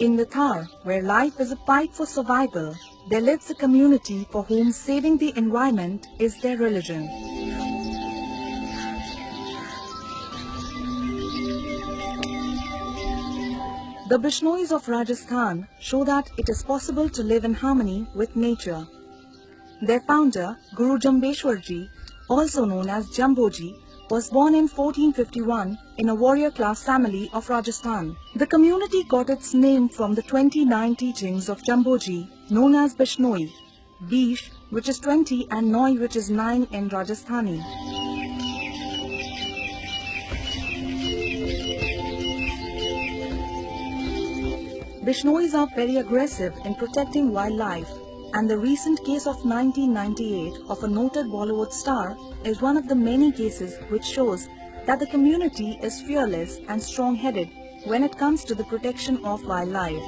In the Thar, where life is a fight for survival, there lives a community for whom saving the environment is their religion. The Bishnois of Rajasthan show that it is possible to live in harmony with nature. Their founder, Guru Jambeshwarji, also known as Jamboji, was born in 1451 in a warrior class family of Rajasthan. The community got its name from the 29 teachings of Jamboji, known as Bishnoi, Bish, which is 20, and Noi, which is 9 in Rajasthani. Bishnois are very aggressive in protecting wildlife, and the recent case of 1998 of a noted Bollywood star is one of the many cases which shows that the community is fearless and strong-headed when it comes to the protection of wildlife.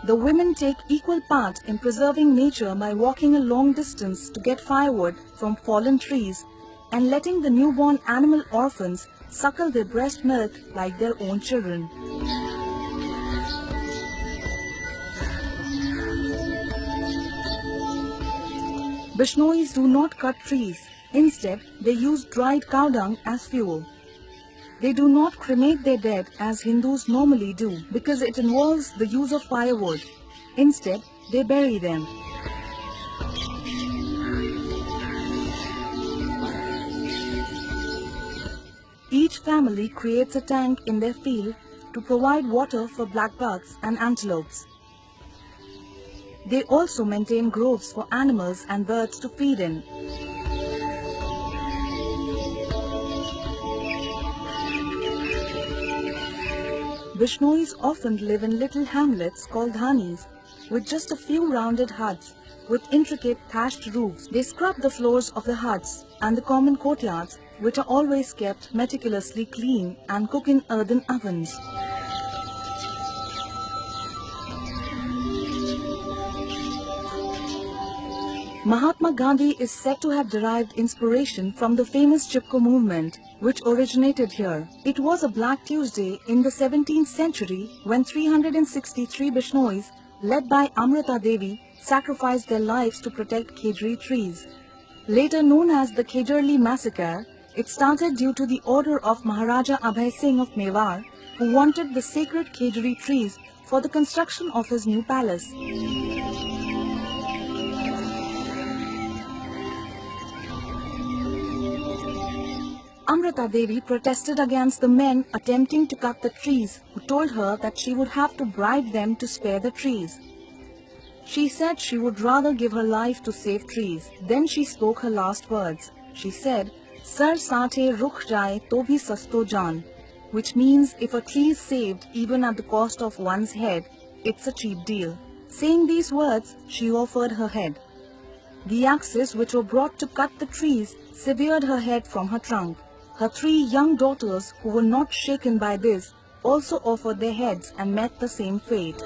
The women take equal part in preserving nature by walking a long distance to get firewood from fallen trees and letting the newborn animal orphans suckle their breast milk like their own children. Bishnois do not cut trees. Instead, they use dried cow dung as fuel. They do not cremate their dead as Hindus normally do because it involves the use of firewood. Instead, they bury them. Each family creates a tank in their field to provide water for black bucks and antelopes. They also maintain groves for animals and birds to feed in. Bishnois often live in little hamlets called dhanis, with just a few rounded huts with intricate thatched roofs. They scrub the floors of the huts and the common courtyards, which are always kept meticulously clean, and cook in earthen ovens. Mahatma Gandhi is said to have derived inspiration from the famous Chipko movement, which originated here. It was a Black Tuesday in the 17th century when 363 Bishnois, led by Amrita Devi, sacrificed their lives to protect khejri trees. Later known as the Khejarli massacre, it started due to the order of Maharaja Abhay Singh of Mewar, who wanted the sacred khejri trees for the construction of his new palace. Amrita Devi protested against the men attempting to cut the trees, who told her that she would have to bribe them to spare the trees. She said she would rather give her life to save trees. Then she spoke her last words. She said, "Sar saathe rukh jaye to bhi sasto jaan," which means if a tree is saved even at the cost of one's head, it's a cheap deal. Saying these words, she offered her head. The axes which were brought to cut the trees severed her head from her trunk. Her 3 young daughters, who were not shaken by this, also offered their heads and met the same fate.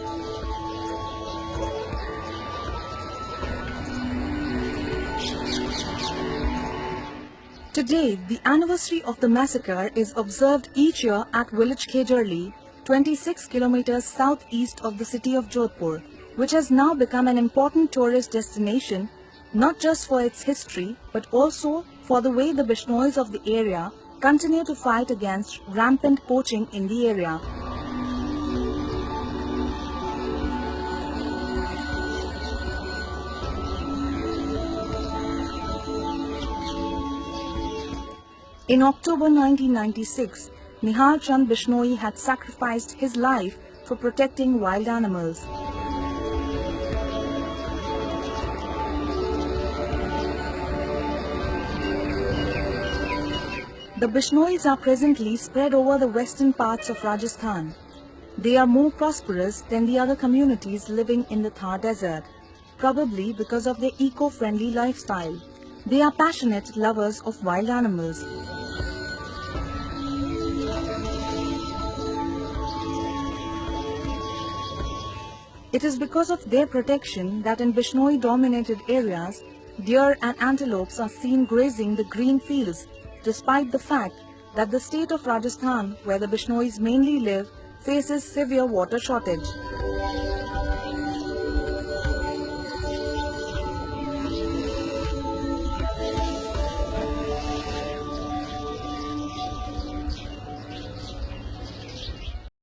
Today, the anniversary of the massacre is observed each year at village Khejarli, 26 kilometers southeast of the city of Jodhpur, which has now become an important tourist destination, not just for its history, but also for the way the Bishnois of the area continue to fight against rampant poaching in the area. In October 1996, Nihar Chand Bishnoi had sacrificed his life for protecting wild animals. The Bishnois are presently spread over the western parts of Rajasthan. They are more prosperous than the other communities living in the Thar desert, probably because of their eco-friendly lifestyle. They are passionate lovers of wild animals. It is because of their protection that in Bishnoi-dominated areas, deer and antelopes are seen grazing the green fields, despite the fact that the state of Rajasthan, where the Bishnois mainly live, faces severe water shortage.